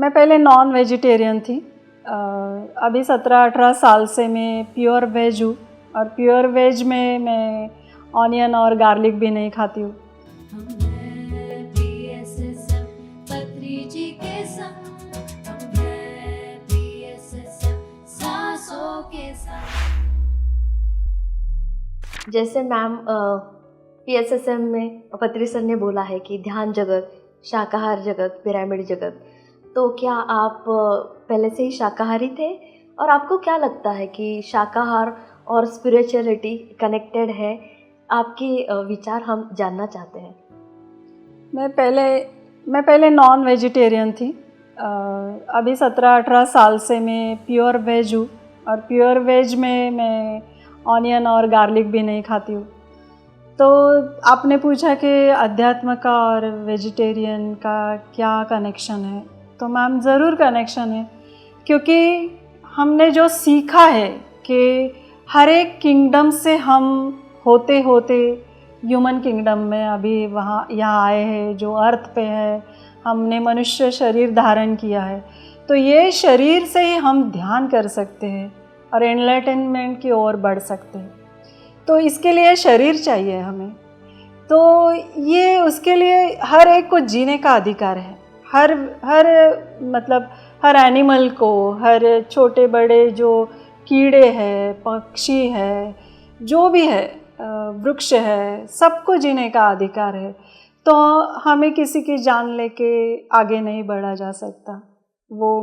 मैं पहले non vegetarian थी। अभी 17-18 साल से मैं प्योर वेज हूँ और प्योर वेज में मैं ऑनियन और गार्लिक भी नहीं खाती हूँ। जैसे मैम PSSM में पत्री सर ने बोला है कि ध्यान जगत, शाकाहार जगत, पिरामिड जगत, तो क्या आप पहले से ही शाकाहारी थे और आपको क्या लगता है कि शाकाहार और स्पिरिचुअलिटी कनेक्टेड है? आपके विचार हम जानना चाहते हैं। मैं पहले नॉन वेजिटेरियन थी। अभी 17-18 साल से मैं प्योर वेज हूँ और प्योर वेज में मैं ऑनियन और गार्लिक भी नहीं खाती हूँ। तो आपने पूछा कि अध्यात्म का और वेजिटेरियन का क्या कनेक्शन है, तो मैम ज़रूर कनेक्शन है, क्योंकि हमने जो सीखा है कि हर एक किंगडम से हम होते होते ह्यूमन किंगडम में अभी यहाँ आए हैं, जो अर्थ पे है, हमने मनुष्य शरीर धारण किया है। तो ये शरीर से ही हम ध्यान कर सकते हैं और एनलाइटनमेंट की ओर बढ़ सकते हैं। तो इसके लिए शरीर चाहिए हमें। तो ये उसके लिए हर एक को जीने का अधिकार है। हर एनिमल को, हर छोटे बड़े जो कीड़े हैं, पक्षी है, जो भी है, वृक्ष है, सबको जीने का अधिकार है। तो हमें किसी की जान लेके आगे नहीं बढ़ा जा सकता। वो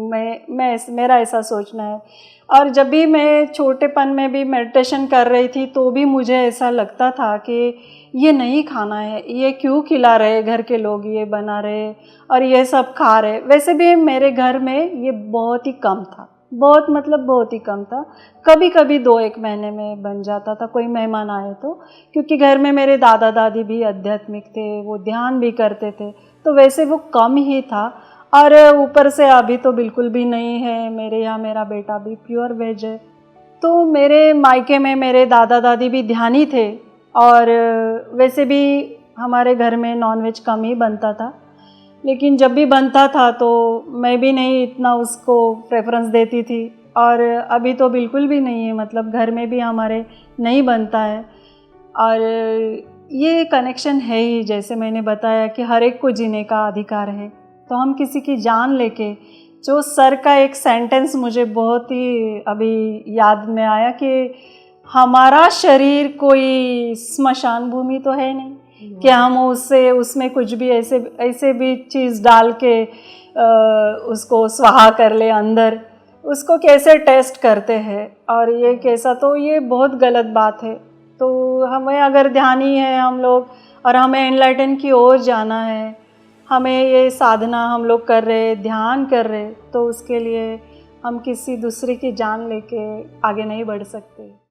मेरा ऐसा सोचना है। और जब भी मैं छोटेपन में भी मेडिटेशन कर रही थी तो भी मुझे ऐसा लगता था कि ये नहीं खाना है, ये क्यों खिला रहे घर के लोग, ये बना रहे और ये सब खा रहे। वैसे भी मेरे घर में ये बहुत ही कम था, बहुत ही कम था। कभी कभी 2-1 महीने में बन जाता था, कोई मेहमान आए तो, क्योंकि घर में मेरे दादा दादी भी आध्यात्मिक थे, वो ध्यान भी करते थे, तो वैसे वो कम ही था। और ऊपर से अभी तो बिल्कुल भी नहीं है। मेरे यहाँ मेरा बेटा भी प्योर वेज है। तो मेरे मायके में मेरे दादा दादी भी ध्यानी थे और वैसे भी हमारे घर में नॉनवेज कम ही बनता था, लेकिन जब भी बनता था तो मैं भी नहीं इतना उसको प्रेफरेंस देती थी। और अभी तो बिल्कुल भी नहीं है, मतलब घर में भी हमारे नहीं बनता है। और ये कनेक्शन है ही, जैसे मैंने बताया कि हर एक को जीने का अधिकार है। तो हम किसी की जान लेके, जो सर का एक सेंटेंस मुझे बहुत ही अभी याद में आया कि हमारा शरीर कोई स्मशान भूमि तो है नहीं कि हम उसमें कुछ भी ऐसे भी चीज़ डाल के उसको स्वाहा कर ले अंदर। उसको कैसे टेस्ट करते हैं और ये कैसा, तो ये बहुत गलत बात है। तो हमें अगर ध्यानी है हम लोग और हमें एनलाइटन की ओर जाना है, हमें ये साधना हम लोग कर रहे, ध्यान कर रहे, तो उसके लिए हम किसी दूसरे की जान लेके आगे नहीं बढ़ सकते।